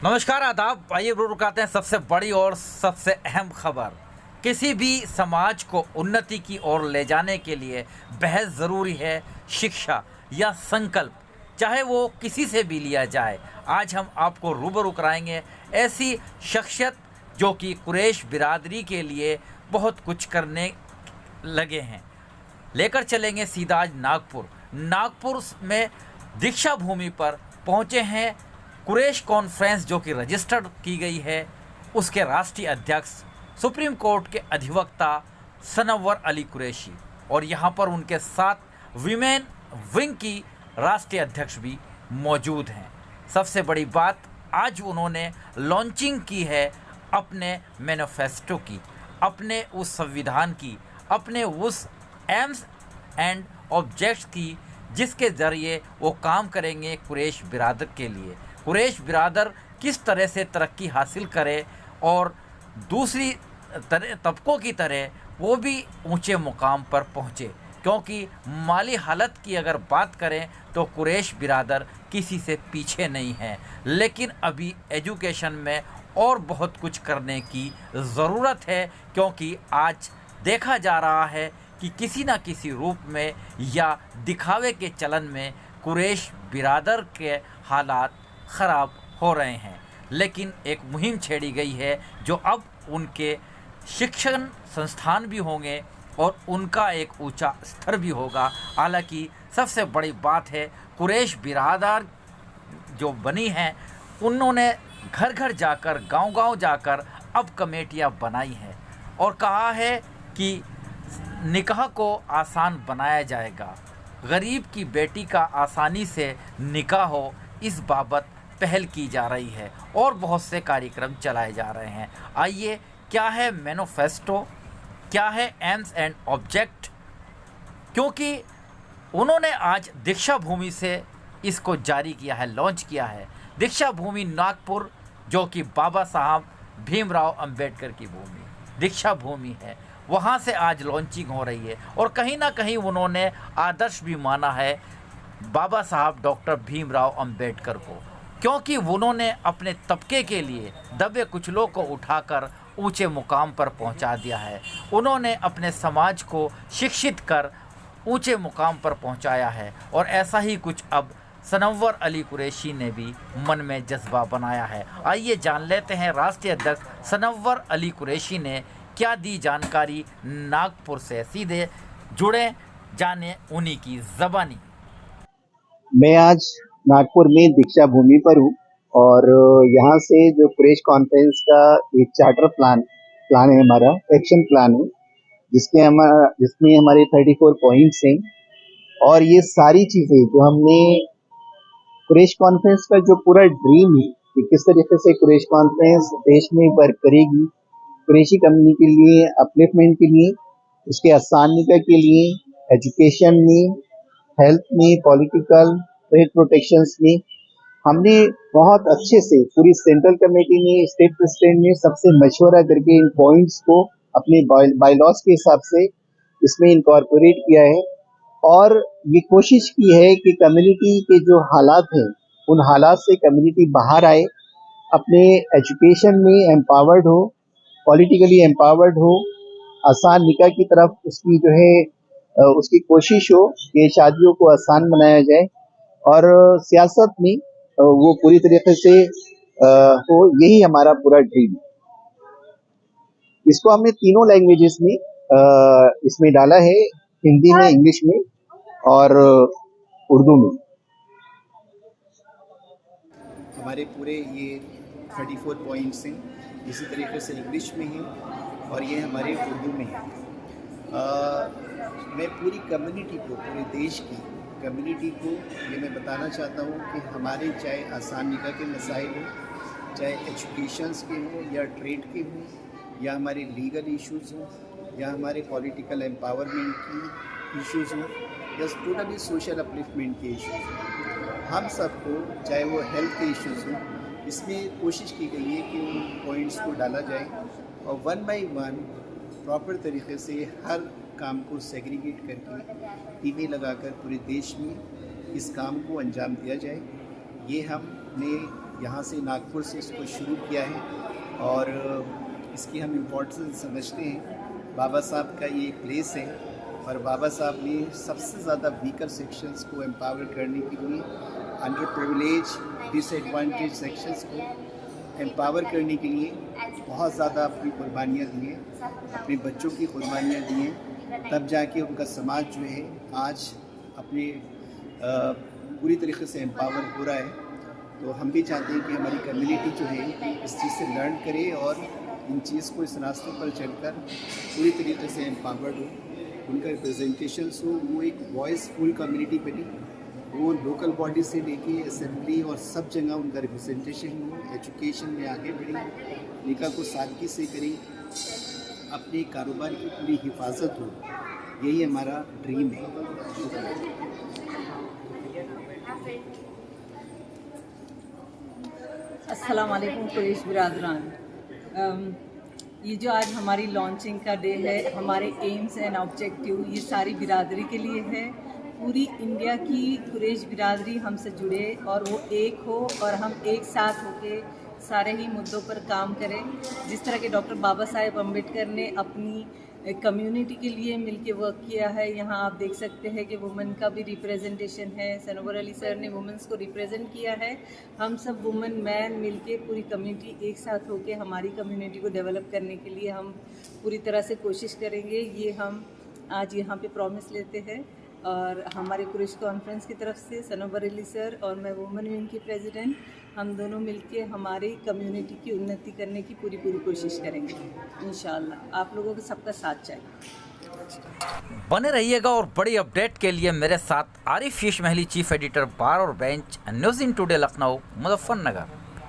नमस्कार आदाब। आइए रुकाते हैं सबसे बड़ी और सबसे अहम खबर। किसी भी समाज को उन्नति की ओर ले जाने के लिए बेहद ज़रूरी है शिक्षा या संकल्प, चाहे वो किसी से भी लिया जाए। आज हम आपको रूबरू कराएंगे ऐसी शख्सियत जो कि कुरैश बिरादरी के लिए बहुत कुछ करने लगे हैं। लेकर चलेंगे सीधा आज नागपुर में दीक्षा भूमि पर पहुंचे हैं कुरैश कॉन्फ्रेंस जो कि रजिस्टर्ड की गई है, उसके राष्ट्रीय अध्यक्ष सुप्रीम कोर्ट के अधिवक्ता सनव्वर अली कुरैशी, और यहाँ पर उनके साथ विमेन विंग की राष्ट्रीय अध्यक्ष भी मौजूद हैं। सबसे बड़ी बात, आज उन्होंने लॉन्चिंग की है अपने मैनिफेस्टो की, अपने उस संविधान की, अपने उस एम्स एंड ऑब्जेक्ट्स की जिसके ज़रिए वो काम करेंगे कुरैश बिरादर के लिए। कुरैश बिरादर किस तरह से तरक्की हासिल करे और दूसरी तबकों की तरह वो भी ऊंचे मुकाम पर पहुँचे, क्योंकि माली हालत की अगर बात करें तो कुरैश बिरादर किसी से पीछे नहीं है। लेकिन अभी एजुकेशन में और बहुत कुछ करने की ज़रूरत है, क्योंकि आज देखा जा रहा है कि किसी न किसी रूप में या दिखावे के चलन में कुरैश बिरादर के हालात ख़राब हो रहे हैं। लेकिन एक मुहिम छेड़ी गई है जो अब उनके शिक्षण संस्थान भी होंगे और उनका एक ऊंचा स्तर भी होगा। हालांकि सबसे बड़ी बात है, कुरैश बिरादर जो बनी हैं उन्होंने घर घर जाकर, गांव-गांव जाकर अब कमेटियां बनाई हैं और कहा है कि निकाह को आसान बनाया जाएगा, गरीब की बेटी का आसानी से निकाह हो, इस बाबत पहल की जा रही है और बहुत से कार्यक्रम चलाए जा रहे हैं। आइए, क्या है मैनिफेस्टो, क्या है एम्स एंड ऑब्जेक्ट, क्योंकि उन्होंने आज दीक्षा भूमि से इसको जारी किया है, लॉन्च किया है। दीक्षा भूमि नागपुर जो कि बाबा साहब भीमराव अंबेडकर की भूमि दीक्षा भूमि है, वहाँ से आज लॉन्चिंग हो रही है। और कहीं ना कहीं उन्होंने आदर्श भी माना है बाबा साहब डॉक्टर भीमराव अंबेडकर को, क्योंकि उन्होंने अपने तबके के लिए दबे कुचलों को उठाकर ऊंचे मुकाम पर पहुंचा दिया है। उन्होंने अपने समाज को शिक्षित कर ऊंचे मुकाम पर पहुंचाया है और ऐसा ही कुछ अब सनव्वर अली कुरैशी ने भी मन में जज्बा बनाया है। आइए जान लेते हैं राष्ट्रीय अध्यक्ष सनव्वर अली कुरैशी ने क्या दी जानकारी नागपुर से। सीधे जुड़े, जाने उन्हीं की ज़बानी। मैं आज नागपुर में दीक्षा भूमि पर हूँ और यहाँ से जो कुरैश कॉन्फ्रेंस का एक चार्टर प्लान है, हमारा एक्शन प्लान है, जिसमें हमारे 34 पॉइंट्स हैं। और ये सारी चीज़ें जो हमने कुरैश कॉन्फ्रेंस का जो पूरा ड्रीम है कि किस तरीके से कुरैश कॉन्फ्रेंस देश में वर्क करेगी, कुरैशी कम्युनिटी के लिए, अपलिफ्टमेंट के लिए, उसके आसानियत के लिए, एजुकेशन में, हेल्थ में, पॉलिटिकल, ट्रेड प्रोटेक्शंस में, हमने बहुत अच्छे से पूरी सेंट्रल कमेटी ने, स्टेट प्रेसिडेंट ने सबसे मशवरा करके इन पॉइंट्स को अपने बायलॉज के हिसाब से इसमें इनकॉर्पोरेट किया है। और ये कोशिश की है कि कम्युनिटी के जो हालात हैं उन हालात से कम्युनिटी बाहर आए, अपने एजुकेशन में एम्पावर्ड हो, पॉलिटिकली एम्पावर्ड हो, आसान निकाह की तरफ उसकी जो है उसकी कोशिश हो कि शादियों को आसान बनाया जाए और सियासत में वो पूरी तरीके से हो। यही हमारा पूरा ड्रीम है। इसको हमने तीनों लैंग्वेजेस में इसमें डाला है, हिंदी में, इंग्लिश में और उर्दू में। हमारे पूरे ये 34 पॉइंट्स हैं, इसी तरीके से इंग्लिश में हैं और ये हमारे उर्दू में हैं। मैं पूरी कम्युनिटी को, पूरे देश की कम्युनिटी को ये मैं बताना चाहता हूँ कि हमारे चाहे आसान निकाह के मसाइल हों, चाहे एजुकेशंस के हों या ट्रेड के हों, या हमारे लीगल इश्यूज़ हों, या हमारे पॉलिटिकल एम्पावरमेंट की इश्यूज़ हों, या टोटली सोशल अपलिफ्टमेंट के इश्यूज़ हों, हम सबको, चाहे वो हेल्थ के इश्यूज़ हों, इसमें कोशिश की गई है कि उन पॉइंट्स को डाला जाए और वन बाय वन प्रॉपर तरीके से हर काम को सेग्रीगेट करके टीमें लगाकर पूरे देश में इस काम को अंजाम दिया जाए। ये हमने यहाँ से नागपुर से इसको शुरू किया है और इसकी हम इम्पोर्टेंस समझते हैं। बाबा साहब का ये प्लेस है और बाबा साहब ने सबसे ज़्यादा वीकर सेक्शंस को एम्पावर करने के लिए, अंडर प्रिविलेज डिसएडवांटेज सेक्शंस को एम्पावर करने के लिए बहुत ज़्यादा अपनी कुर्बानियाँ दी हैं, अपने बच्चों की कुर्बानियाँ दी हैं, तब जाके उनका समाज जो है आज अपने पूरी तरीके से एम्पावर हो रहा है। तो हम भी चाहते हैं कि हमारी कम्युनिटी जो है इस चीज़ से लर्न करे और इन चीज़ को इस रास्ते पर चढ़कर पूरी तरीके से एम्पावर्ड हो, उनका रिप्रेजेंटेशंस हो, वो एक वॉइसफुल कम्युनिटी बने, वो लोकल बॉडी से लेके असेंबली और सब जगह उनका रिप्रेजेंटेशन हो, एजुकेशन में आगे बढ़े, निकाह को सादगी से करें, अपने कारोबार की पूरी हिफाजत हो, यही हमारा ड्रीम है। अस्सलाम वालेकुम कुरैश बिरादरान। ये जो आज हमारी लॉन्चिंग का डे है, हमारे एम्स एंड ऑब्जेक्टिव ये सारी बिरादरी के लिए है। पूरी इंडिया की कुरैश बिरादरी हमसे जुड़े और वो एक हो और हम एक साथ होके सारे ही मुद्दों पर काम करें। जिस तरह के डॉक्टर बाबा साहेब अम्बेडकर ने अपनी कम्युनिटी के लिए मिलके वर्क किया है, यहाँ आप देख सकते हैं कि वुमेन का भी रिप्रेजेंटेशन है। सनोवर अली सर ने वुमेन्स को रिप्रेजेंट किया है। हम सब वुमेन मैन मिलके पूरी कम्युनिटी एक साथ होके हमारी कम्युनिटी को डेवलप करने के लिए हम पूरी तरह से कोशिश करेंगे। ये हम आज यहाँ पे प्रॉमिस लेते हैं और हमारे कुरैश कॉन्फ्रेंस की तरफ से सनोवर अली सर और मैं वुमेन विंग की प्रेसिडेंट, हम दोनों मिलके हमारी कम्युनिटी की उन्नति करने की पूरी कोशिश करेंगे इंशाअल्लाह। आप लोगों को सबका साथ चाहिए। बने रहिएगा और बड़ी अपडेट के लिए मेरे साथ आरिफ शीश महली, चीफ एडिटर बार और bench, news in today Lucknow, Muzaffarnagar.